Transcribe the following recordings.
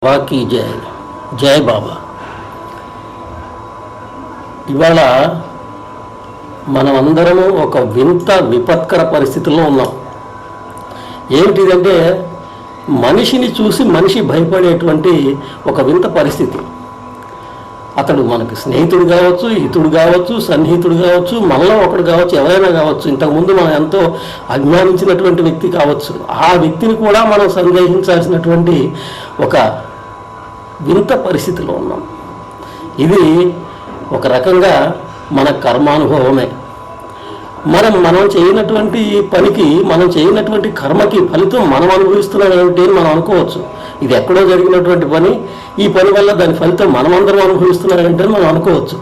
బాబాకి జై జై బాబా. ఇవాళ మనమందరము ఒక వింత విపత్కర పరిస్థితుల్లో ఉన్నాం. ఏమిటిదంటే మనిషిని చూసి మనిషి భయపడేటువంటి ఒక వింత పరిస్థితి. అతడు మనకు స్నేహితుడు కావచ్చు, హితుడు కావచ్చు, సన్నిహితుడు కావచ్చు, మనలో ఒకడు కావచ్చు, ఎవరైనా కావచ్చు, ఇంతకుముందు మనం ఎంతో అజ్ఞానించినటువంటి వ్యక్తి కావచ్చు. ఆ వ్యక్తిని కూడా మనం సందేహించాల్సినటువంటి ఒక వింత పరిస్థితిలో ఉన్నాం. ఇది ఒక రకంగా మన కర్మానుభవమే. మనం చేయనటువంటి పనికి, మనం చేయనటువంటి కర్మకి ఫలితం మనం అనుభవిస్తున్నాం ఏమిటి అని మనం అనుకోవచ్చు. ఇది ఎక్కడో జరిగినటువంటి పని, ఈ పని వల్ల దాని ఫలితం మనమందరం అనుభవిస్తున్నాం ఏంటి అని మనం అనుకోవచ్చు.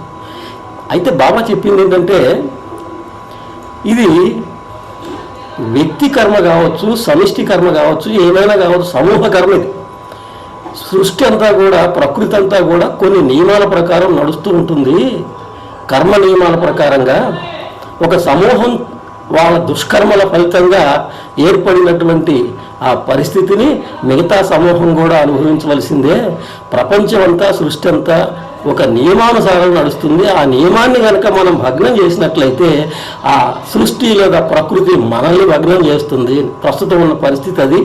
అయితే బాబా చెప్పింది ఏంటంటే, ఇది వ్యక్తి కర్మ కావచ్చు, సమిష్టి కర్మ కావచ్చు, ఏమైనా కావచ్చు, సమూహ కర్మ. ఇది సృష్టి అంతా కూడా, ప్రకృతి అంతా కూడా కొన్ని నియమాల ప్రకారం నడుస్తూ ఉంటుంది. కర్మ నియమాల ప్రకారంగా ఒక సమూహం వాళ్ళ దుష్కర్మల ఫలితంగా ఏర్పడినటువంటి ఆ పరిస్థితిని మిగతా సమూహం కూడా అనుభవించవలసిందే. ప్రపంచం అంతా, సృష్టి అంతా ఒక నియమానుసారం నడుస్తుంది. ఆ నియమాన్ని కనుక మనం భగ్నం చేసినట్లయితే ఆ సృష్టి లేదా ప్రకృతి మనల్ని భగ్నం చేస్తుంది. ప్రస్తుతం ఉన్న పరిస్థితి అది.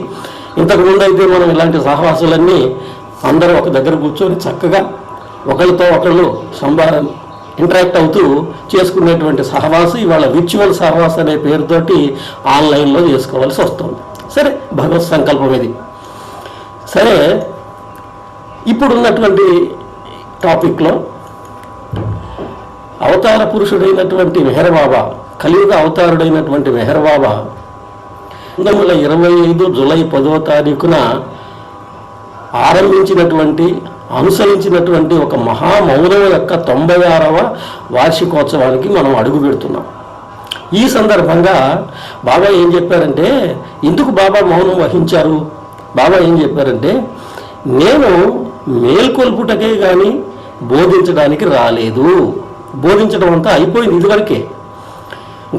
ఇంతకుముందు అయితే మనం ఇలాంటి సహవాసాలన్నీ అందరూ ఒక దగ్గర కూర్చొని చక్కగా ఒకరితో ఒకళ్ళు ఇంటరాక్ట్ అవుతూ చేసుకునేటువంటి సహవాసం ఇవాళ విర్చువల్ సహవాసం అనే పేరుతోటి ఆన్లైన్లో చేసుకోవాల్సి వస్తుంది. సరే, భగవత్ సంకల్పం ఇది. సరే, ఇప్పుడున్నటువంటి టాపిక్లో అవతార పురుషుడైనటువంటి మెహర్ బాబా, కలియుగ అవతారుడైనటువంటి మెహర్ బాబా 1925 జూలై 10వ తారీఖున ఆరంభించినటువంటి, అనుసరించినటువంటి ఒక మహామౌనం యొక్క 96వ వార్షికోత్సవానికి మనం అడుగు పెడుతున్నాం. ఈ సందర్భంగా బాబా ఏం చెప్పారంటే, ఎందుకు బాబా మౌనం వహించారు? బాబా ఏం చెప్పారంటే, నేను మేల్కొల్పుటకే కానీ బోధించడానికి రాలేదు. బోధించడం అంతా అయిపోయింది ఇదివరకే.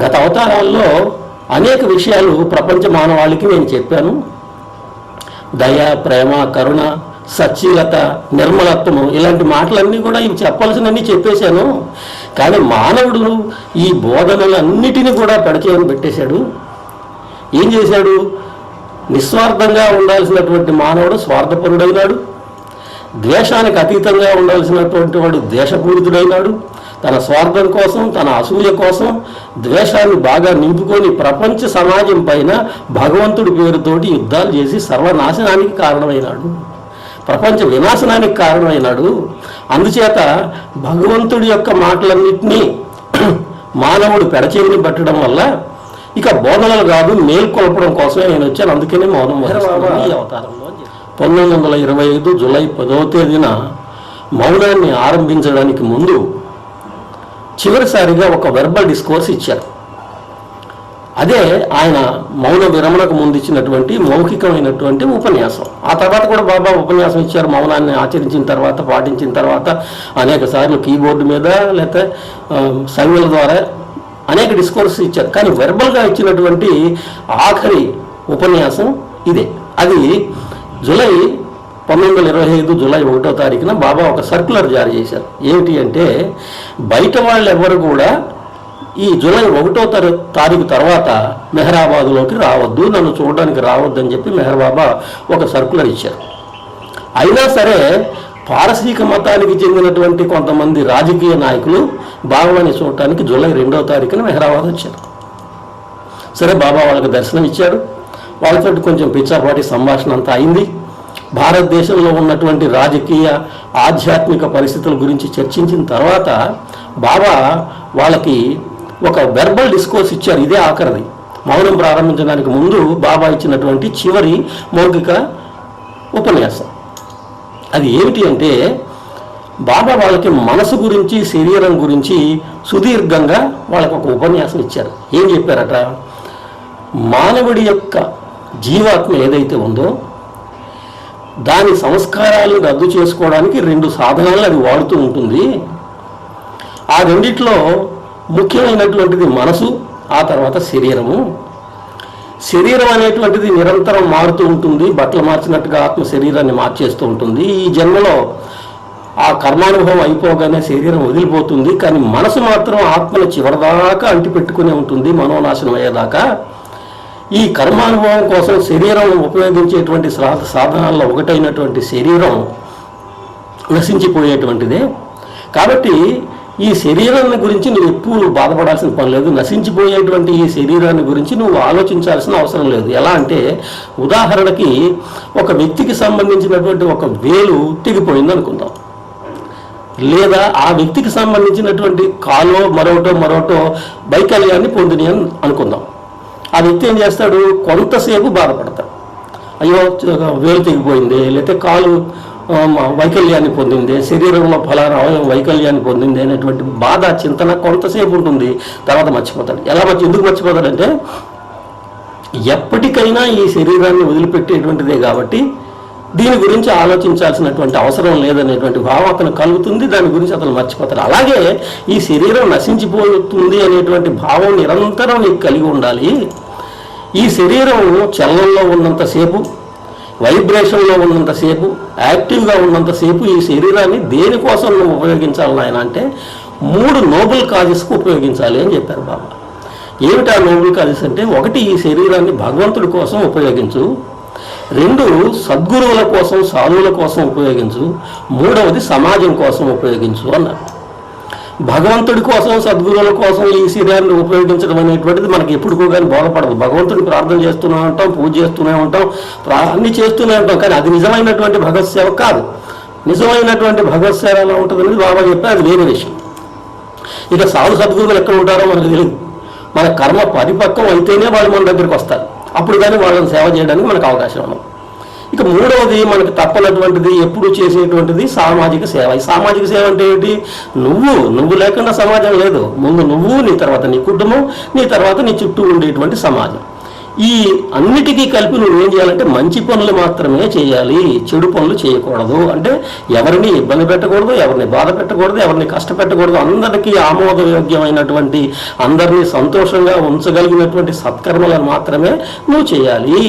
గత అవతారాల్లో అనేక విషయాలు ప్రపంచ మానవాళికి నేను చెప్పాను. దయ, ప్రేమ, కరుణ, సచ్చీలత, నిర్మలత్వము, ఇలాంటి మాటలన్నీ కూడా ఇవి చెప్పాల్సినవన్నీ చెప్పేశాను. కానీ మానవుడు ఈ బోధనలన్నిటినీ కూడా పెడచేయని పెట్టేశాడు. ఏం చేశాడు? నిస్వార్థంగా ఉండాల్సినటువంటి మానవుడు స్వార్థపరుడైనాడు. ద్వేషానికి అతీతంగా ఉండాల్సినటువంటి వాడు ద్వేషపూరితుడైనాడు. తన స్వార్థం కోసం, తన అసూయ కోసం ద్వేషాన్ని బాగా నింపుకొని ప్రపంచ సమాజం పైన భగవంతుడి పేరుతోటి యుద్ధాలు చేసి సర్వనాశనానికి కారణమైనాడు. ప్రపంచ వినాశనానికి కారణమైనాడు. అందుచేత భగవంతుడి యొక్క మాటలన్నింటినీ మానవుడు పెడచేవిని పట్టడం వల్ల ఇక బోధనలు కాదు, మేల్కొల్పడం కోసమే నేను వచ్చాను. అందుకనే మౌనం వహిస్తున్నాను ఈ అవతారంలో. 1925 జూలై 10వ తేదీన మౌనాన్ని ఆరంభించడానికి ముందు చివరిసారిగా ఒక వెర్బల్ డిస్కోర్స్ ఇచ్చారు. అదే ఆయన మౌన విరమణకు ముందు ఇచ్చినటువంటి మౌఖికమైనటువంటి ఉపన్యాసం. ఆ తర్వాత కూడా బాబా ఉపన్యాసం ఇచ్చారు. మౌనాన్ని ఆచరించిన తర్వాత, పాటించిన తర్వాత అనేక సార్లు కీబోర్డు మీద లేకపోతే సంజ్ఞల ద్వారా అనేక డిస్కోర్స్ ఇచ్చారు. కానీ వెర్బల్గా ఇచ్చినటువంటి ఆఖరి ఉపన్యాసం ఇదే. అది జూలై 1925 జూలై 1వ తారీఖున బాబా ఒక సర్క్యులర్ జారీ చేశారు. ఏమిటి అంటే, బయట వాళ్ళు ఎవరు కూడా ఈ జూలై 1వ తారీఖు తర్వాత మెహరాబాద్లోకి రావద్దు, నన్ను చూడడానికి రావద్దు అని చెప్పి మెహర్ బాబా ఒక సర్క్యులర్ ఇచ్చారు. అయినా సరే పారసీక మతానికి చెందినటువంటి కొంతమంది రాజకీయ నాయకులు బాబాని చూడటానికి జూలై 2వ తారీఖున మెహరాబాద్ వచ్చారు. సరే, బాబా వాళ్ళకి దర్శనం ఇచ్చారు. వాళ్ళతో కొంచెం పిచ్చాపాటి సంభాషణ అంతా అయింది. భారతదేశంలో ఉన్నటువంటి రాజకీయ, ఆధ్యాత్మిక పరిస్థితుల గురించి చర్చించిన తర్వాత బాబా వాళ్ళకి ఒక వెర్బల్ డిస్కోర్స్ ఇచ్చారు. ఇదే ఆఖరిది. మౌనం ప్రారంభించడానికి ముందు బాబా ఇచ్చినటువంటి చివరి మౌఖిక ఉపన్యాసం. అది ఏమిటి అంటే, బాబా వాళ్ళకి మనసు గురించి, శరీరం గురించి సుదీర్ఘంగా వాళ్ళకి ఒక ఉపన్యాసం ఇచ్చారు. ఏం చెప్పారట? మానవుడి యొక్క జీవాత్మ ఏదైతే ఉందో దాని సంస్కారాలను రద్దు చేసుకోవడానికి 2 సాధనాలు అది వాడుతూ ఉంటుంది. ఆ రెండిట్లో ముఖ్యమైనటువంటిది మనసు, ఆ తర్వాత శరీరము. శరీరం అనేటువంటిది నిరంతరం మారుతూ ఉంటుంది. బట్టలు మార్చినట్టుగా ఆత్మ శరీరాన్ని మార్చేస్తూ ఉంటుంది. ఈ జన్మలో ఆ కర్మానుభవం అయిపోగానే శరీరం వదిలిపోతుంది. కానీ మనసు మాత్రం ఆత్మను చివరిదాకా అంటిపెట్టుకునే ఉంటుంది, మనోనాశనం అయ్యేదాకా. ఈ కర్మానుభవం కోసం శరీరం ఉపయోగించేటువంటి సాధనాల్లో ఒకటైనటువంటి శరీరం నశించిపోయేటువంటిదే. కాబట్టి ఈ శరీరాన్ని గురించి నువ్వు ఎప్పుడు బాధపడాల్సిన పని లేదు. నశించిపోయేటువంటి ఈ శరీరాన్ని గురించి నువ్వు ఆలోచించాల్సిన అవసరం లేదు. ఎలా అంటే, ఉదాహరణకి ఒక వ్యక్తికి సంబంధించినటువంటి ఒక వేలు తెగిపోయింది అనుకుందాం, లేదా ఆ వ్యక్తికి సంబంధించినటువంటి కాలో మరోటో వైకల్యాన్ని పొందిని అనుకుందాం. ఆ వ్యక్తి ఏం చేస్తాడు? కొంతసేపు బాధపడతాడు, అయ్యో వేలు తెగిపోయింది, లేకపోతే కాలు వైకల్యాన్ని పొందింది, శరీరంలో ఫలానా అవయవం వైకల్యాన్ని పొందింది అనేటువంటి బాధ, చింతన కొంతసేపు ఉంటుంది, తర్వాత మర్చిపోతాడు. ఎందుకు మర్చిపోతాడంటే, ఎప్పటికైనా ఈ శరీరాన్ని వదిలిపెట్టేటువంటిదే కాబట్టి దీని గురించి ఆలోచించాల్సినటువంటి అవసరం లేదనేటువంటి భావం అతను కలుగుతుంది. దాని గురించి అతను మర్చిపోతాడు. అలాగే ఈ శరీరం నశించిపోతుంది అనేటువంటి భావం నిరంతరం నీకు కలిగి ఉండాలి. ఈ శరీరం చలనంలో ఉన్నంతసేపు, వైబ్రేషన్లో ఉన్నంతసేపు, యాక్టివ్గా ఉన్నంతసేపు ఈ శరీరాన్ని దేనికోసం నువ్వు ఉపయోగించాలి నాయన అంటే 3 నోబెల్ కాజెస్కు ఉపయోగించాలి అని చెప్పారు బాబా. ఏమిటి ఆ నోబెల్ కాజెస్ అంటే, 1 ఈ శరీరాన్ని భగవంతుడి కోసం ఉపయోగించు, 2 సద్గురువుల కోసం, సాధువుల కోసం ఉపయోగించు, 3వది సమాజం కోసం ఉపయోగించు అన్నారు. భగవంతుడి కోసం, సద్గురువుల కోసం ఈ శరీరాన్ని ఉపయోగించడం అనేటువంటిది మనకి ఎప్పుడుకో కానీ బోధపడదు. భగవంతుడిని ప్రార్థన చేస్తూనే ఉంటాం, పూజ చేస్తూనే ఉంటాం, అన్ని చేస్తూనే ఉంటాం, కానీ అది నిజమైనటువంటి భగవత్ సేవ కాదు. నిజమైనటువంటి భగవత్ సేవ ఎలా ఉంటుందనేది బాబా చెప్పి అది వేరే విషయం. ఇక సాధు సద్గురువులు ఎక్కడ ఉంటారో మనకు తెలియదు. మన కర్మ పరిపక్వం అయితేనే వాళ్ళు మన దగ్గరికి వస్తారు, అప్పుడు కానీ వాళ్ళని సేవ చేయడానికి మనకు అవకాశం ఉండదు. ఇక 3వది మనకు తప్పనటువంటిది, ఎప్పుడు చేసేటువంటిది సామాజిక సేవ. ఈ సామాజిక సేవ అంటే ఏంటి? నువ్వు లేకుండా సమాజం లేదు. ముందు నువ్వు, నీ తర్వాత నీ కుటుంబం, నీ తర్వాత నీ చుట్టూ ఉండేటువంటి సమాజం. ఈ అన్నిటికీ కలిపి నువ్వు ఏం చేయాలంటే మంచి పనులు మాత్రమే చేయాలి, చెడు పనులు చేయకూడదు. అంటే ఎవరిని ఇబ్బంది పెట్టకూడదు, ఎవరిని బాధ పెట్టకూడదు, ఎవరిని కష్టపెట్టకూడదు. అందరికీ ఆమోదయోగ్యమైనటువంటి, అందరినీ సంతోషంగా ఉంచగలిగినటువంటి సత్కర్మలను మాత్రమే నువ్వు చేయాలి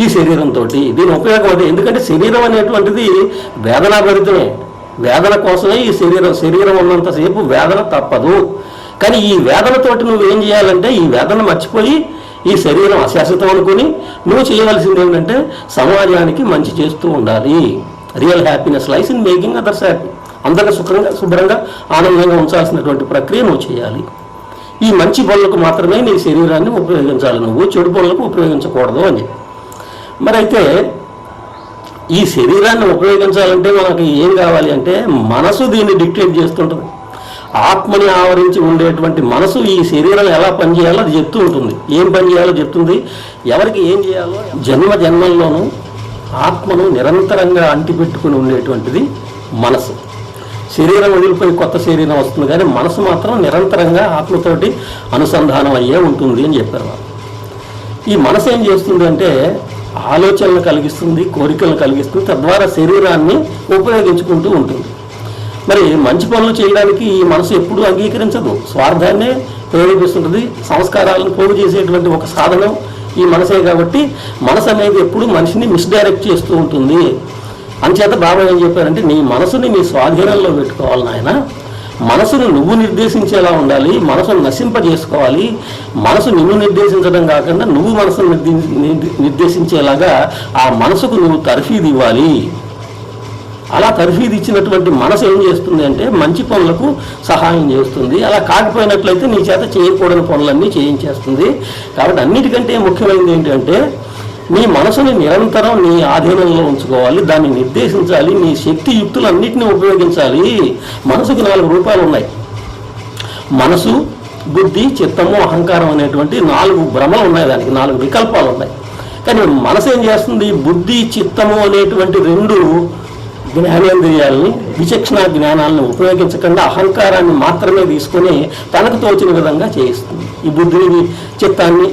ఈ శరీరంతో. దీని ఉపయోగం అదే. ఎందుకంటే శరీరం అనేటువంటిది వేదనాభరితమే. వేదన కోసమే ఈ శరీరం ఉన్నంతసేపు వేదన తప్పదు. కానీ ఈ వేదనతోటి నువ్వేం చేయాలంటే, ఈ వేదన మర్చిపోయి ఈ శరీరం అశాశ్వతం అనుకుని నువ్వు చేయవలసింది ఏమిటంటే సమాజానికి మంచి చేస్తూ ఉండాలి. Real happiness lies in making others happy. అందరినీ శుభ్రంగా ఆనందంగా ఉంచాల్సినటువంటి ప్రక్రియ నువ్వు చేయాలి. ఈ మంచి పనులకు మాత్రమే నీ శరీరాన్ని ఉపయోగించాలి, నువ్వు చెడు పనులకు ఉపయోగించకూడదు అని చెప్పి. మరి అయితే ఈ శరీరాన్ని ఉపయోగించాలంటే మనకి ఏం కావాలి అంటే, మనసు దీన్ని డిక్టేట్ చేస్తుంటుంది. ఆత్మని ఆవరించి ఉండేటువంటి మనసు ఈ శరీరం ఎలా పనిచేయాలో అది చెప్తూ ఉంటుంది. ఏం పని చేయాలో చెప్తుంది, ఎవరికి ఏం చేయాలో. జన్మల్లోనూ ఆత్మను నిరంతరంగా అంటిపెట్టుకుని ఉండేటువంటిది మనసు. శరీరం వదిలిపోయి కొత్త శరీరం వస్తుంది, కానీ మనసు మాత్రం నిరంతరంగా ఆత్మతోటి అనుసంధానం అయ్యే ఉంటుంది అని చెప్పారు. ఈ మనసు ఏం చేస్తుంది అంటే, ఆలోచనలు కలిగిస్తుంది, కోరికలను కలిగిస్తుంది, తద్వారా శరీరాన్ని ఉపయోగించుకుంటూ ఉంటుంది. మరి మంచి పనులు చేయడానికి ఈ మనసు ఎప్పుడూ అంగీకరించదు, స్వార్థాన్నే ప్రేరేపిస్తుంటుంది. సంస్కారాలను పోగు చేసేటువంటి ఒక సాధనం ఈ మనసే. కాబట్టి మనసు అనేది ఎప్పుడు మనిషిని మిస్డైరెక్ట్ చేస్తూ ఉంటుంది. అంచేత బాబా ఏం చెప్పారంటే, నీ మనసుని నీ స్వాధీనంలో పెట్టుకోవాలి నాయన. మనసును నువ్వు నిర్దేశించేలా ఉండాలి, మనసును నశింపజేసుకోవాలి. మనసు నిన్ను నిర్దేశించడం కాకుండా నువ్వు మనసును నిర్దేశించేలాగా ఆ మనసుకు నువ్వు తర్ఫీదు ఇవ్వాలి. అలా తర్ఫీదు ఇచ్చినటువంటి మనసు ఏం చేస్తుంది అంటే, మంచి పనులకు సహాయం చేస్తుంది. అలా కాకపోయినట్లయితే నీ చేత చేయకూడని పనులన్నీ చేయించేస్తుంది. కాబట్టి అన్నిటికంటే ముఖ్యమైనది ఏంటంటే, నీ మనసుని నిరంతరం నీ ఆధీనంలో ఉంచుకోవాలి, దాన్ని నిర్దేశించాలి, నీ శక్తి యుక్తులన్నింటినీ ఉపయోగించాలి. మనసుకు 4 రూపాలు ఉన్నాయి. మనసు, బుద్ధి, చిత్తము, అహంకారం అనేటువంటి 4 భ్రమలు ఉన్నాయి. దానికి 4 వికల్పాలు ఉన్నాయి. కానీ మనసు ఏం చేస్తుంది, బుద్ధి, చిత్తము అనేటువంటి 2 జ్ఞానేంద్రియాలని, విచక్షణ జ్ఞానాలను ఉపయోగించకుండా అహంకారాన్ని మాత్రమే తీసుకొని తనకు తోచిన విధంగా చేయిస్తుంది. ఈ బుద్ధిని, చిత్తాన్ని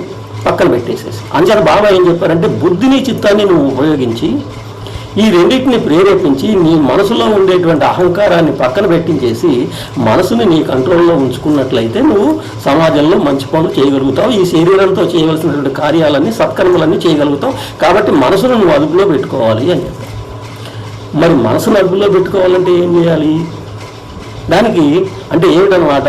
పక్కన పెట్టేసేసి. అంచేత బాబా ఏం చెప్పారంటే, బుద్ధిని, చిత్తాన్ని నువ్వు ఉపయోగించి ఈ రెండింటిని ప్రేరేపించి నీ మనసులో ఉండేటువంటి అహంకారాన్ని పక్కన పెట్టించేసి మనసుని నీ కంట్రోల్లో ఉంచుకున్నట్లయితే నువ్వు సమాజంలో మంచి పనులు చేయగలుగుతావు. ఈ శరీరంతో చేయవలసినటువంటి కార్యాలన్నీ సత్కర్మలన్నీ చేయగలుగుతావు. కాబట్టి మనసును నువ్వు అదుపులో పెట్టుకోవాలి అని చెప్తావు. మరి మనసును అదుపులో పెట్టుకోవాలంటే ఏం చేయాలి? దానికి అంటే ఏమిటనమాట,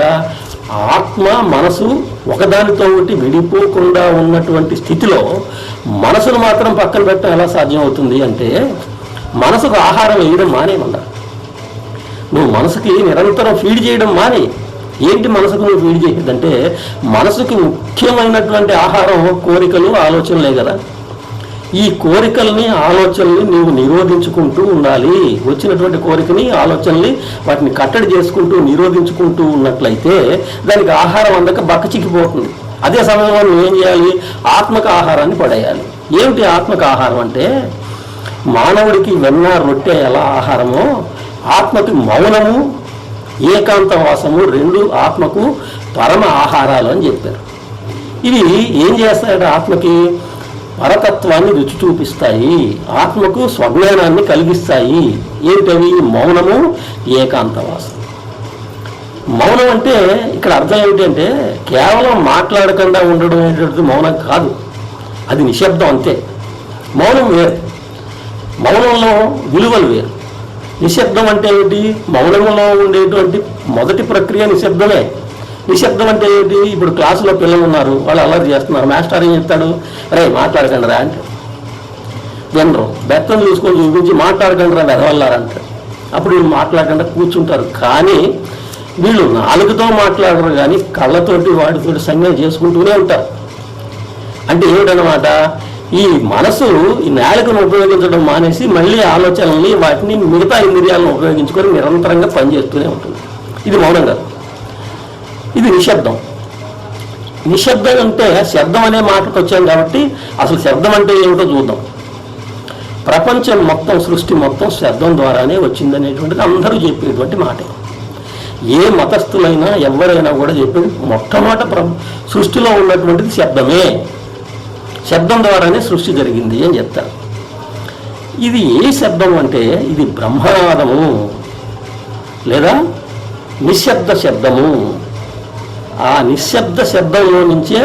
ఆత్మ మనసు ఒకదానితో ఒకటి విడిపోకుండా ఉన్నటువంటి స్థితిలో మనసును మాత్రం పక్కన పెట్టడం ఎలా సాధ్యం అవుతుంది అంటే, మనసుకు ఆహారం వేయడం మానేమన్నారు. నువ్వు మనసుకి నిరంతరం ఫీడ్ చేయడం మానే. ఏంటి మనసుకు నువ్వు ఫీడ్ చేయదంటే, మనసుకి ముఖ్యమైనటువంటి ఆహారం కోరికలు, ఆలోచనలే కదా. ఈ కోరికల్ని, ఆలోచనల్ని నీవు నిరోధించుకుంటూ ఉండాలి. వచ్చినటువంటి కోరికని, ఆలోచనల్ని వాటిని కట్టడి చేసుకుంటూ నిరోధించుకుంటూ ఉన్నట్లయితే దానికి ఆహారం అందక బక్కచిక్కిపోతుంది. అదే సమయంలో నువ్వేం చేయాలి? ఆత్మక ఆహారాన్ని పడేయాలి. ఏమిటి ఆత్మక ఆహారం అంటే, మానవుడికి వెన్న, రొట్టె ఎలా ఆహారమో ఆత్మకి మౌనము, ఏకాంతవాసము రెండు ఆత్మకు పరమ ఆహారాలు అని చెప్పారు. ఇవి ఏం చేస్తాయంటే ఆత్మకి పరతత్వాన్ని రుచి చూపిస్తాయి, ఆత్మకు స్వజ్ఞానాన్ని కలిగిస్తాయి. ఏంటవి? మౌనము, ఏకాంతవాసం. మౌనం అంటే ఇక్కడ అర్థం ఏమిటంటే కేవలం మాట్లాడకుండా ఉండడం అనేటువంటిది మౌనం కాదు, అది నిశ్శబ్దం అంతే. మౌనం వేరు, మౌనంలో విలువలు వేరు. నిశ్శబ్దం అంటే ఏమిటి? మౌనంలో ఉండేటువంటి మొదటి ప్రక్రియ నిశ్శబ్దమే. నిశ్శబ్దం అంటే ఏంటి? ఇప్పుడు క్లాసులో పిల్లలు ఉన్నారు, వాళ్ళు అల్లరి చేస్తున్నారు, మాస్టర్ ఏం చెప్తాడు? రే మాట్లాడకండి రా అంటే వినరు. బెత్తం చూసుకొని చూపించి మాట్లాడకండి రా వెదవల్లారంటారు. అప్పుడు వీళ్ళు మాట్లాడకుండా కూర్చుంటారు. కానీ వీళ్ళు నాలుగుతో మాట్లాడరు, కానీ కళ్ళతోటి వాటితోటి సంజ్ఞ చేసుకుంటూనే ఉంటారు. అంటే ఏమిటనమాట, ఈ మనసు ఈ నాలుకను ఉపయోగించడం మానేసి మళ్ళీ ఆలోచనల్ని, వాటిని మిగతా ఇంద్రియాలను ఉపయోగించుకొని నిరంతరంగా పనిచేస్తూనే ఉంటుంది. ఇది మౌనం కాదు, ఇది నిశ్శబ్దం. నిశ్శబ్దం అంటే శబ్దం అనే మాటకు వచ్చాం కాబట్టి అసలు శబ్దం అంటే ఏమిటో చూద్దాం. ప్రపంచం మొత్తం, సృష్టి మొత్తం శబ్దం ద్వారానే వచ్చిందనేటువంటిది అందరూ చెప్పేటువంటి మాట. ఏ మతస్థులైనా ఎవరైనా కూడా చెప్పేది మొట్టమొదట సృష్టిలో ఉన్నటువంటిది శబ్దమే, శబ్దం ద్వారానే సృష్టి జరిగింది అని చెప్తారు. ఇది ఏ శబ్దం అంటే ఇది బ్రహ్మనాదము లేదా నిశ్శబ్ద శబ్దము. ఆ నిశ్శబ్ద శబ్దంలో నుంచే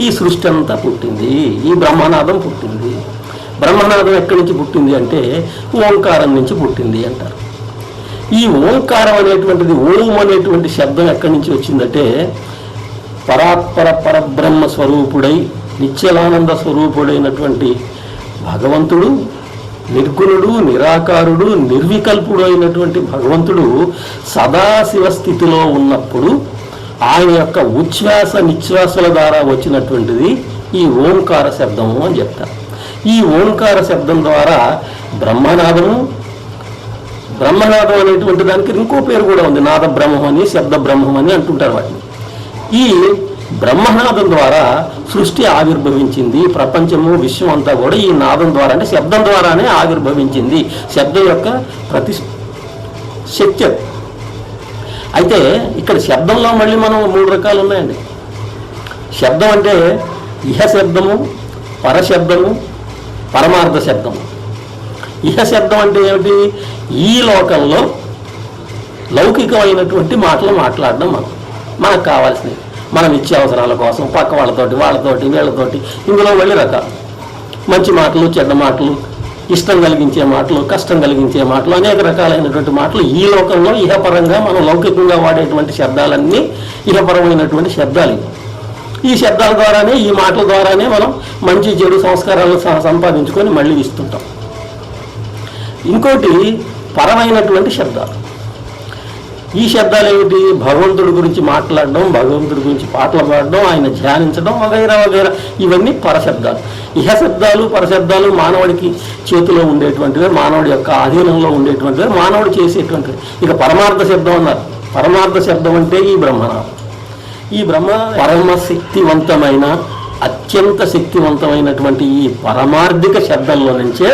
ఈ సృష్టి అంతా పుట్టింది, ఈ బ్రహ్మనాదం పుట్టింది. బ్రహ్మనాదం ఎక్కడి నుంచి పుట్టింది అంటే ఓంకారం నుంచి పుట్టింది అంటారు. ఈ ఓంకారం అనేటువంటిది, ఓం అనేటువంటి శబ్దం ఎక్కడి నుంచి వచ్చిందంటే పరాత్పర పరబ్రహ్మ స్వరూపుడై నిశ్చలానంద స్వరూపుడైనటువంటి భగవంతుడు, నిర్గుణుడు, నిరాకారుడు, నిర్వికల్పుడు అయినటువంటి భగవంతుడు సదాశివ స్థితిలో ఉన్నప్పుడు ఆయన యొక్క ఉచ్ఛ్వాస నిశ్వాసల ద్వారా వచ్చినటువంటిది ఈ ఓంకార శబ్దము అని చెప్తారు. ఈ ఓంకార శబ్దం ద్వారా బ్రహ్మనాదము, బ్రహ్మనాదం అనేటువంటి దానికి ఇంకో పేరు కూడా ఉంది, నాద బ్రహ్మం అని, శబ్ద బ్రహ్మం అని అంటుంటారు వాటిని. ఈ బ్రహ్మనాదం ద్వారా సృష్టి ఆవిర్భవించింది. ప్రపంచము, విశ్వం అంతా కూడా ఈ నాదం ద్వారా అంటే శబ్దం ద్వారానే ఆవిర్భవించింది. శబ్దం యొక్క ప్రతి శక్తి. అయితే ఇక్కడ శబ్దంలో మళ్ళీ మనం 3 రకాలు ఉన్నాయండి. శబ్దం అంటే ఇహ శబ్దము, పరశబ్దము, పరమార్థ శబ్దము. ఇహ శబ్దం అంటే ఏమిటి? ఈ లోకంలో లౌకికమైనటువంటి మాటలు మాట్లాడడం మనకు కావాల్సినవి, మన నిత్యావసరాల కోసం, పక్క వాళ్ళతోటి, వీళ్ళతోటి. ఇందులో మళ్ళీ రకాలు, మంచి మాటలు, చెడ్డ మాటలు, ఇష్టం కలిగించే మాటలు, కష్టం కలిగించే మాటలు, అనేక రకాలైనటువంటి మాటలు ఈ లోకంలో ఇహపరంగా మనం లౌకికంగా వాడేటువంటి శబ్దాలన్నీ ఇహపరమైనటువంటి శబ్దాలు. ఈ శబ్దాల ద్వారానే, ఈ మాటల ద్వారానే మనం మంచి చెడు సంస్కారాలను సంపాదించుకొని మళ్ళీ ఇస్తుంటాం. ఇంకోటి పరమైనటువంటి శబ్దాలు. ఈ శబ్దాలు ఏమిటి? భగవంతుడి గురించి మాట్లాడడం, భగవంతుడి గురించి పాటలు పాడడం, ఆయన ధ్యానించడం వగైరా వగైరా, ఇవన్నీ పరశబ్దాలు. ఇహ శబ్దాలు, పరశబ్దాలు మానవుడికి చేతిలో ఉండేటువంటివే, మానవుడి యొక్క ఆధీనంలో ఉండేటువంటివే, మానవుడు చేసేటువంటివి. ఇక పరమార్థ శబ్దం అన్నారు. పరమార్థ శబ్దం అంటే ఈ బ్రహ్మనాదం. ఈ పరమ శక్తివంతమైన, అత్యంత శక్తివంతమైనటువంటి ఈ పరమార్థిక శబ్దంలో నుంచే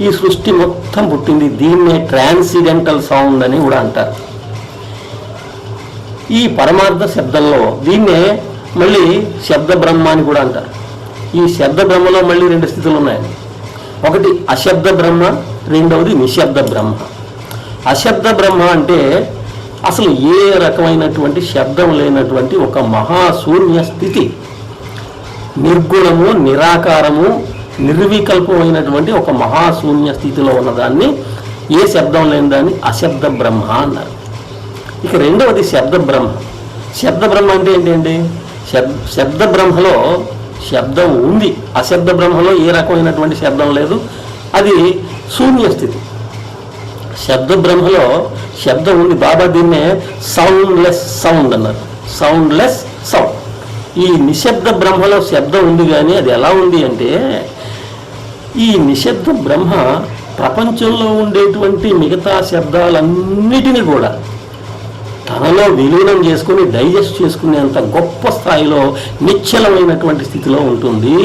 ఈ సృష్టి మొత్తం పుట్టింది. దీన్నే ట్రాన్సిడెంటల్ సౌండ్ అని కూడా అంటారు. ఈ పరమార్థ శబ్దంలో దీన్నే మళ్ళీ శబ్ద బ్రహ్మ అని కూడా అంటారు. ఈ శబ్ద బ్రహ్మలో మళ్ళీ 2 స్థితులు ఉన్నాయి. ఒకటి అశబ్ద బ్రహ్మ, రెండవది నిశ్శబ్ద బ్రహ్మ. అశబ్ద బ్రహ్మ అంటే అసలు ఏ రకమైనటువంటి శబ్దం లేనటువంటి ఒక మహాశూన్య స్థితి, నిర్గుణము, నిరాకారము, నిర్వికల్పమైనటువంటి ఒక మహాశూన్య స్థితిలో ఉన్నదాన్ని, ఏ శబ్దం లేని దాన్ని అశబ్ద బ్రహ్మ అన్నారు. ఇక రెండవది శబ్ద బ్రహ్మ. శబ్ద బ్రహ్మ అంటే ఏంటండి? శబ్ద బ్రహ్మలో శబ్దం ఉంది, అశబ్ద బ్రహ్మలో ఏ రకమైనటువంటి శబ్దం లేదు, అది శూన్య స్థితి. శబ్ద బ్రహ్మలో శబ్దం ఉంది. బాబా దీన్నే సౌండ్లెస్ సౌండ్ అన్నారు, సౌండ్లెస్ సౌండ్. ఈ నిశ్శబ్ద బ్రహ్మలో శబ్దం ఉంది, కానీ అది ఎలా ఉంది అంటే, ఈ నిశ్శబ్ద బ్రహ్మ ప్రపంచంలో ఉండేటువంటి మిగతా శబ్దాలన్నిటినీ కూడా తనలో విలీనం చేసుకుని డైజెస్ట్ చేసుకునేంత గొప్ప స్థాయిలో నిశ్చలమైనటువంటి స్థితిలో ఉంటుంది.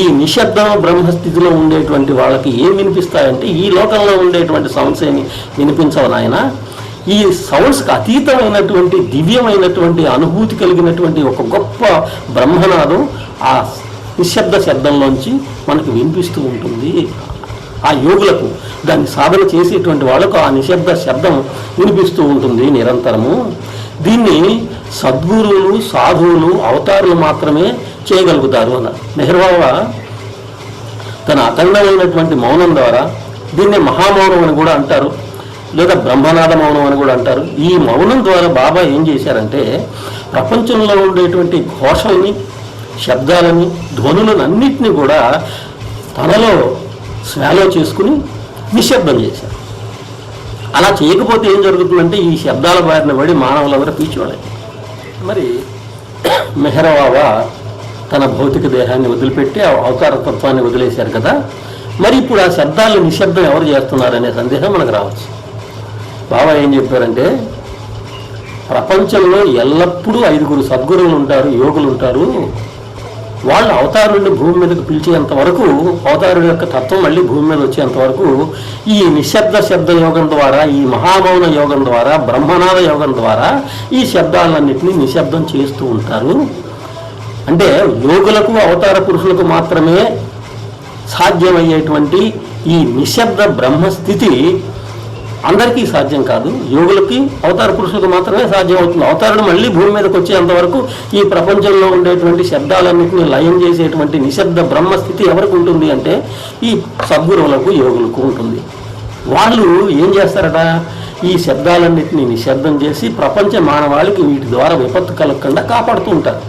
ఈ నిశ్శబ్ద బ్రహ్మస్థితిలో ఉండేటువంటి వాళ్ళకి ఏం వినిపిస్తాయంటే, ఈ లోకంలో ఉండేటువంటి సౌండ్స్ ఏమి వినిపించవు నాయన. ఈ సౌండ్స్కి అతీతమైనటువంటి దివ్యమైనటువంటి అనుభూతి కలిగినటువంటి ఒక గొప్ప బ్రహ్మనాదం ఆ నిశ్శబ్ద శబ్దంలోంచి మనకు వినిపిస్తూ ఉంటుంది. ఆ యోగులకు, దాన్ని సాధన చేసేటువంటి వాళ్ళకు ఆ నిశ్శబ్ద శబ్దం వినిపిస్తూ ఉంటుంది నిరంతరము. దీన్ని సద్గురువులు, సాధువులు, అవతారులు మాత్రమే చేయగలుగుతారు అన్నారు. మెహర్ బాబా తన అఖండమైనటువంటి మౌనం ద్వారా, దీన్ని మహామౌనం అని కూడా అంటారు, లేదా బ్రహ్మనాద మౌనం అని కూడా అంటారు. ఈ మౌనం ద్వారా బాబా ఏం చేశారంటే, ప్రపంచంలో ఉండేటువంటి ఘోషల్ని, శబ్దాలని, ధ్వనులను అన్నిటినీ కూడా తనలో స్వాలో చేసుకుని నిశ్శబ్దం చేశారు. అలా చేయకపోతే ఏం జరుగుతుందంటే, ఈ శబ్దాల బారిన పడి మానవులందరూ పీచివాళ్ళే. మరి మెహర్ బాబా తన భౌతిక దేహాన్ని వదిలిపెట్టి అవతార తత్వాన్ని వదిలేశారు కదా, మరి ఇప్పుడు ఆ శబ్దాలను నిశ్శబ్దం ఎవరు చేస్తున్నారనే సందేహం మనకు రావచ్చు. బాబా ఏం చెప్పారంటే, ప్రపంచంలో ఎల్లప్పుడూ 5 సద్గురువులు ఉంటారు, యోగులు ఉంటారు. వాళ్ళు అవతారుడిని భూమి మీదకి పిలిచేంత వరకు, అవతారుడి యొక్క తత్వం మళ్ళీ భూమి మీద వచ్చేంత వరకు ఈ నిశ్శబ్ద శబ్ద యోగం ద్వారా, ఈ మహామౌన యోగం ద్వారా, బ్రహ్మనాద యోగం ద్వారా ఈ శబ్దాలన్నింటినీ నిశ్శబ్దం చేస్తూ ఉంటారు. అంటే యోగులకు, అవతార పురుషులకు మాత్రమే సాధ్యమయ్యేటువంటి ఈ నిశ్శబ్ద బ్రహ్మస్థితి అందరికీ సాధ్యం కాదు. యోగులకి, అవతార పురుషులకు మాత్రమే సాధ్యం అవుతుంది. అవతారుడు మళ్ళీ భూమి మీదకి వచ్చేంతవరకు ఈ ప్రపంచంలో ఉండేటువంటి శబ్దాలన్నింటినీ లయం చేసేటువంటి నిశ్శబ్ద బ్రహ్మస్థితి ఎవరికి ఉంటుంది అంటే, ఈ సద్గురువులకు, యోగులకు ఉంటుంది. వాళ్ళు ఏం చేస్తారట, ఈ శబ్దాలన్నింటినీ నిశ్శబ్దం చేసి ప్రపంచ మానవాళికి వీటి ద్వారా విపత్తు కలగకుండా కాపాడుతూ ఉంటారు.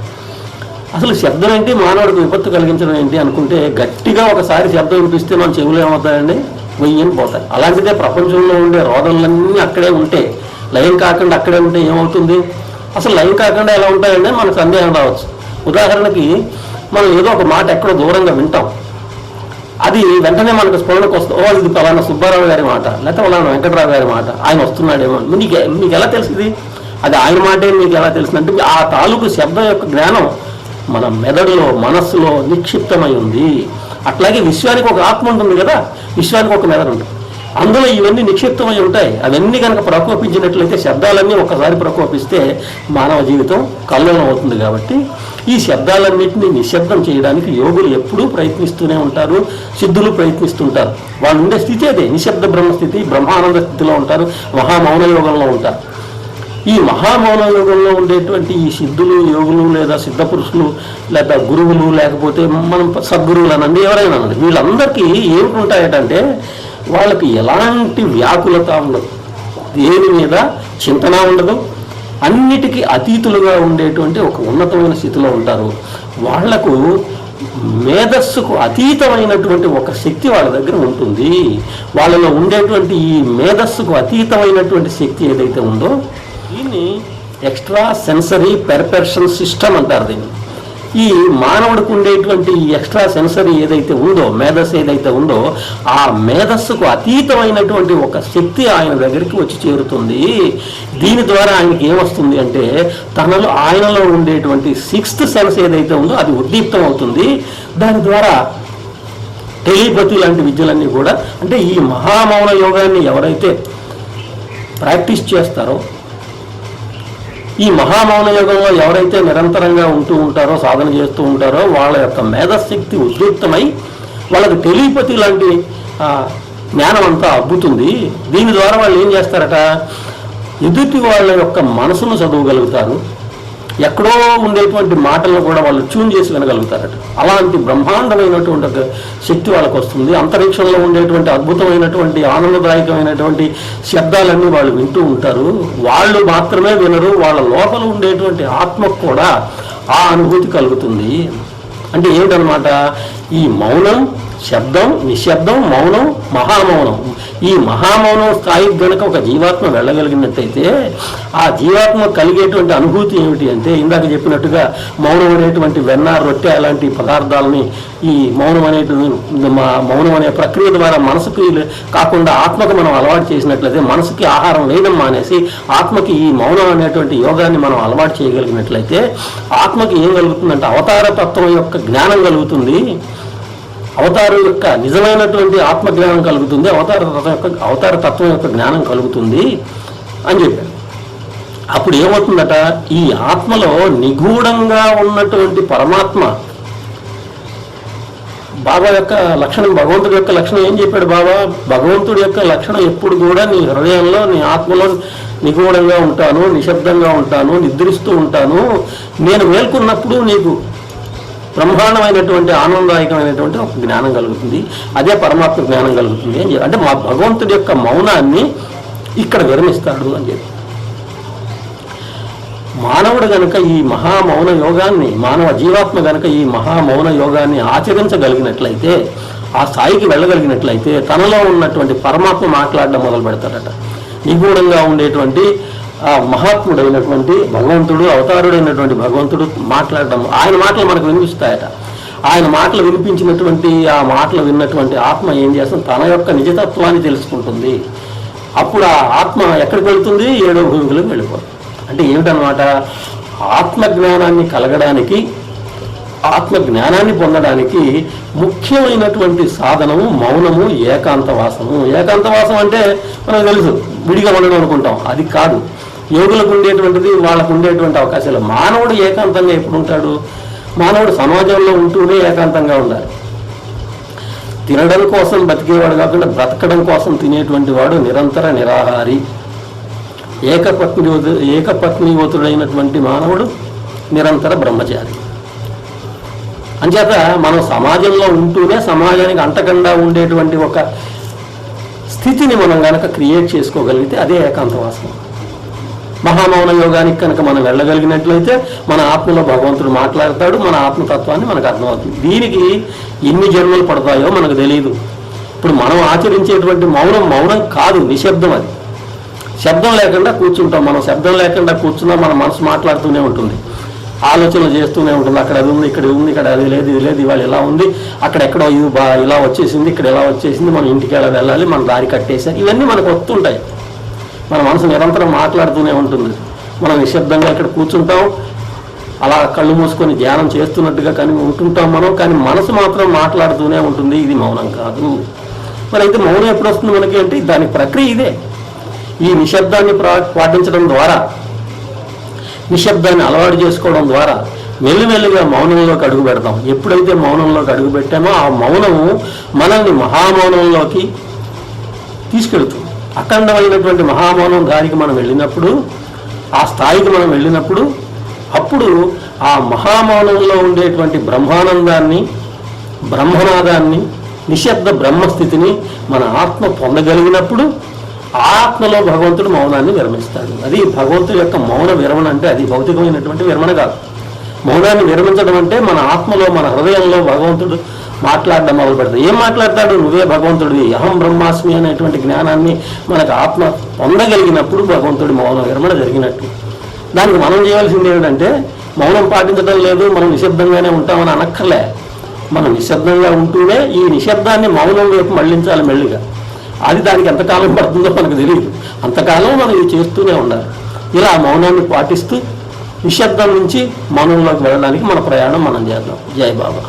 అసలు శబ్దం ఏంటి, మానవుడికి విపత్తు కలిగించడం ఏంటి అనుకుంటే, గట్టిగా ఒకసారి శబ్దం వినిపిస్తే మన చెవులు ఏమవుతాయండి, వెయ్యని పోతాయి. అలాంటిదే ప్రపంచంలో ఉండే రోదనలన్నీ అక్కడే ఉంటే, లయం కాకుండా అక్కడే ఉంటే ఏమవుతుంది? అసలు లయం కాకుండా ఎలా ఉంటాయంటే మనకు సందేహం రావచ్చు. ఉదాహరణకి మనం ఏదో ఒక మాట ఎక్కడో దూరంగా వింటాం, అది వెంటనే మనకు స్ఫురణకు వస్తుంది, ఓ ఇది పలానా సుబ్బారావు గారి మాట, లేకపోతే పలానా వెంకటరావు గారి మాట, ఆయన వస్తున్నాడేమో. మీకు ఎలా తెలిసింది అది ఆయన మాటే? మీకు ఎలా తెలిసిందంటే, ఆ తాలూకు శబ్దం యొక్క జ్ఞానం మన మెదడులో, మనస్సులో నిక్షిప్తమై ఉంది. అట్లాగే విశ్వానికి ఒక ఆత్మ ఉంటుంది కదా, విశ్వానికి ఒక మెదడు ఉంటుంది, అందులో ఇవన్నీ నిక్షిప్తమై ఉంటాయి. అవన్నీ కనుక ప్రకోపించినట్లయితే, శబ్దాలన్నీ ఒకసారి ప్రకోపిస్తే మానవ జీవితం కల్లోలం అవుతుంది. కాబట్టి ఈ శబ్దాలన్నింటినీ నిశ్శబ్దం చేయడానికి యోగులు ఎప్పుడూ ప్రయత్నిస్తూనే ఉంటారు, సిద్ధులు ప్రయత్నిస్తుంటారు. వాళ్ళు ఉండే స్థితి అదే, నిశ్శబ్ద బ్రహ్మస్థితి, బ్రహ్మానంద స్థితిలో ఉంటారు, మహామౌన యోగంలో ఉంటారు. ఈ మహామౌన యోగంలో ఉండేటువంటి ఈ సిద్ధులు, యోగులు, లేదా సిద్ధ పురుషులు, లేదా గురువులు, లేకపోతే మనం సద్గురువులు అనండి, ఎవరైనా అనండి, వీళ్ళందరికీ ఏమిటి వాళ్ళకి ఎలాంటి వ్యాకులత ఉండదు, దేని మీద చింతన ఉండదు, అన్నిటికీ అతీతులుగా ఉండేటువంటి ఒక ఉన్నతమైన స్థితిలో ఉంటారు. వాళ్లకు మేధస్సుకు అతీతమైనటువంటి ఒక శక్తి వాళ్ళ దగ్గర ఉంటుంది. వాళ్ళలో ఉండేటువంటి ఈ మేధస్సుకు అతీతమైనటువంటి శక్తి ఏదైతే ఉందో, దీన్ని ఎక్స్ట్రా సెన్సరీ పెర్పెర్షన్ సిస్టమ్ అంటారు. దీన్ని ఈ మానవుడికి ఉండేటువంటి ఈ ఎక్స్ట్రా సెన్సరీ ఏదైతే ఉందో, మేధస్సు ఏదైతే ఉందో, ఆ మేధస్సుకు అతీతమైనటువంటి ఒక శక్తి ఆయన దగ్గరికి వచ్చి చేరుతుంది. దీని ద్వారా ఆయనకి ఏమొస్తుంది అంటే, ఆయనలో ఉండేటువంటి 6th సెన్స్ ఏదైతే ఉందో అది ఉద్దీప్తం అవుతుంది. దాని ద్వారా టెలిపతి లాంటి విద్యలన్నీ కూడా, అంటే ఈ మహామౌన యోగాన్ని ఎవరైతే ప్రాక్టీస్ చేస్తారో, ఈ మహామౌన యోగంలో ఎవరైతే నిరంతరంగా ఉంటూ ఉంటారో, సాధన చేస్తూ ఉంటారో, వాళ్ళ యొక్క మేధశక్తి ఉద్రిక్తమై వాళ్ళకి టెలిపతి లాంటి జ్ఞానం అంతా అబ్బుతుంది. దీని ద్వారా వాళ్ళు ఏం చేస్తారట, ఎదుటి వాళ్ళ యొక్క మనసును చదవగలుగుతారు, ఎక్కడో ఉండేటువంటి మాటలను కూడా వాళ్ళు ట్యూన్ చేసి వినగలుగుతారట. అలాంటి బ్రహ్మాండమైనటువంటి ఒక శక్తి వాళ్ళకు వస్తుంది. అంతరిక్షంలో ఉండేటువంటి అద్భుతమైనటువంటి ఆనందదాయకమైనటువంటి శబ్దాలన్నీ వాళ్ళు వింటూ ఉంటారు. వాళ్ళు మాత్రమే వినరు, వాళ్ళ లోపల ఉండేటువంటి ఆత్మకు కూడా ఆ అనుభూతి కలుగుతుంది. అంటే ఏమిటనమాట, ఈ మౌనం, శబ్దం, నిశ్శబ్దం, మౌనం, మహామౌనం, ఈ మహామౌనం స్థాయికి గనక ఒక జీవాత్మ వెళ్ళగలిగినట్టయితే ఆ జీవాత్మ కలిగేటువంటి అనుభూతి ఏమిటి అంటే, ఇందాక చెప్పినట్టుగా మౌనం అనేటువంటి వెన్న, రొట్టె అలాంటి పదార్థాలని ఈ మౌనం మౌనం అనే ప్రక్రియ ద్వారా మనసుకి కాకుండా ఆత్మకు మనం అలవాటు చేసినట్లయితే, మనసుకి ఆహారం వేయడం మానేసి ఆత్మకి ఈ మౌనం అనేటువంటి యోగాన్ని మనం అలవాటు చేయగలిగినట్లయితే ఆత్మకి ఏం కలుగుతుందంటే అవతార తత్వం యొక్క జ్ఞానం కలుగుతుంది, అవతారం యొక్క నిజమైనటువంటి ఆత్మజ్ఞానం కలుగుతుంది, అవతార తత్వం యొక్క జ్ఞానం కలుగుతుంది అని చెప్పారు. అప్పుడు ఏమవుతుందట, ఈ ఆత్మలో నిగూఢంగా ఉన్నటువంటి పరమాత్మ, బాబా యొక్క లక్షణం, భగవంతుడి యొక్క లక్షణం ఏం చెప్పాడు బాబా, భగవంతుడి యొక్క లక్షణం ఎప్పుడు కూడా నీ హృదయంలో, నీ ఆత్మలో నిగూఢంగా ఉంటాను, నిశ్శబ్దంగా ఉంటాను, నిద్రిస్తూ ఉంటాను, నేను మేల్కొన్నప్పుడు నీకు బ్రహ్మాండమైనటువంటి ఆనందదాయకమైనటువంటి ఒక జ్ఞానం కలుగుతుంది, అదే పరమాత్మ జ్ఞానం కలుగుతుంది అని చెప్పి, అంటే మా భగవంతుడి యొక్క మౌనాన్ని ఇక్కడ విరమిస్తాడు అని చెప్పి. మానవుడు గనక ఈ మహామౌన యోగాన్ని, మానవ జీవాత్మ గనక ఈ మహామౌన యోగాన్ని ఆచరించగలిగినట్లయితే, ఆ స్థాయికి వెళ్ళగలిగినట్లయితే తనలో ఉన్నటువంటి పరమాత్మ మాట్లాడడం మొదలు పెడతాడట. నిగూఢంగా ఉండేటువంటి ఆ మహాత్ముడైనటువంటి భగవంతుడు, అవతారుడైనటువంటి భగవంతుడు మాట్లాడడం, ఆయన మాటలు మనకు వినిపిస్తాయట. ఆయన మాటలు వినిపించినటువంటి ఆ మాటలు విన్నటువంటి ఆత్మ ఏం చేస్తుంది, తన యొక్క నిజతత్వాన్ని తెలుసుకుంటుంది. అప్పుడు ఆ ఆత్మ ఎక్కడికి వెళుతుంది, 7వ భూమికలకు వెళ్ళిపోతుంది. అంటే ఏమిటనమాట, ఆత్మజ్ఞానాన్ని కలగడానికి, ఆత్మజ్ఞానాన్ని పొందడానికి ముఖ్యమైనటువంటి సాధనము మౌనము, ఏకాంతవాసము. ఏకాంతవాసం అంటే మనకు తెలుసు, విడిగా ఉండడం అనుకుంటాం, అది కాదు. యోగులకు ఉండేటువంటిది, వాళ్ళకు ఉండేటువంటి అవకాశాలు. మానవుడు ఏకాంతంగా ఎప్పుడు ఉంటాడు, మానవుడు సమాజంలో ఉంటూనే ఏకాంతంగా ఉండాలి. తినడం కోసం బతికేవాడు కాకుండా బ్రతకడం కోసం తినేటువంటి వాడు నిరంతర నిరాహారి. ఏకపత్నివతుడైనటువంటి మానవుడు నిరంతర బ్రహ్మచారి. అంచేత మనం సమాజంలో ఉంటూనే సమాజానికి అంటకుండా ఉండేటువంటి ఒక స్థితిని మనం కనుక క్రియేట్ చేసుకోగలిగితే అదే ఏకాంతవాసం. మహామౌన యోగానికి కనుక మనం వెళ్ళగలిగినట్లయితే మన ఆత్మలో భగవంతుడు మాట్లాడతాడు, మన ఆత్మతత్వాన్ని మనకు అర్థమవుతుంది. దీనికి ఎన్ని జన్మలు పడతాయో మనకు తెలియదు. ఇప్పుడు మనం ఆచరించేటువంటి మౌనం కాదు, నిశ్శబ్దం. అది శబ్దం లేకుండా కూర్చుంటాం. మనం శబ్దం లేకుండా కూర్చున్నా మన మనసు మాట్లాడుతూనే ఉంటుంది, ఆలోచనలు చేస్తూనే ఉంటుంది. అక్కడ అది ఉంది, ఇక్కడ ఉంది, ఇక్కడ అది లేదు, ఇది లేదు, ఇవాళ ఇలా ఉంది, అక్కడెక్కడో ఇది ఇలా వచ్చేసింది, ఇక్కడ ఇలా వచ్చేసింది, మనం ఇంటికి ఎలా వెళ్ళాలి, మన దారి కట్టేసారు, ఇవన్నీ మనకు వస్తుంటాయి. మన మనసు నిరంతరం మాట్లాడుతూనే ఉంటుంది. మనం నిశ్శబ్దంగా ఇక్కడ కూర్చుంటాం, అలా కళ్ళు మూసుకొని ధ్యానం చేస్తున్నట్టుగా కానీ ఉంటుంటాం మనం, కానీ మనసు మాత్రం మాట్లాడుతూనే ఉంటుంది. ఇది మౌనం కాదు. మరి అయితే మౌనం ఎప్పుడు వస్తుంది మనకి అంటే దాని ప్రక్రియ ఇదే. ఈ నిశ్శబ్దాన్ని పాటించడం ద్వారా, నిశ్శబ్దాన్ని అలవాటు చేసుకోవడం ద్వారా మెల్లిమెల్లిగా మౌనంలోకి అడుగు పెడతాం. ఎప్పుడైతే మౌనంలోకి అడుగు పెట్టామో ఆ మౌనము మనల్ని మహామౌనంలోకి తీసుకెళ్తుంది. అఖండమైనటువంటి మహామౌనం దానికి మనం వెళ్ళినప్పుడు, ఆ స్థాయికి మనం వెళ్ళినప్పుడు, అప్పుడు ఆ మహామౌనంలో ఉండేటువంటి బ్రహ్మానందాన్ని, బ్రహ్మనాదాన్ని, నిశ్శబ్ద బ్రహ్మస్థితిని మన ఆత్మ పొందగలిగినప్పుడు ఆత్మలో భగవంతుడు మౌనాన్ని విరమిస్తాడు. అది భగవంతుడి యొక్క మౌన విరమణ. అంటే అది భౌతికమైనటువంటి విరమణ కాదు. మౌనాన్ని విరమించడం అంటే మన ఆత్మలో, మన హృదయంలో భగవంతుడు మాట్లాడడం మొదలు పెడతాడు. ఏం మాట్లాడతాడు, నువ్వే భగవంతుడివి, అహం బ్రహ్మాస్మి అనేటువంటి జ్ఞానాన్ని మనకు ఆత్మ పొందగలిగినప్పుడు భగవంతుడి మౌన విరమణ జరిగినట్టు. దానికి మనం చేయాల్సింది ఏమిటంటే, మౌనం పాటించడం లేదు, మనం నిశ్శబ్దంగానే ఉంటామని అనక్కర్లే. మనం నిశ్శబ్దంగా ఉంటూనే ఈ నిశ్శబ్దాన్ని మౌనం వైపు మళ్లించాలి మెల్లిగా. అది దానికి ఎంతకాలం పడుతుందో మనకు తెలియదు. అంతకాలం మనం ఇది చేస్తూనే ఉండాలి. ఇలా మౌనాన్ని పాటిస్తూ నిశ్శబ్దం నుంచి మౌనంలోకి వెళ్ళడానికి మన ప్రయాణం మనం చేద్దాం. జై బాబా.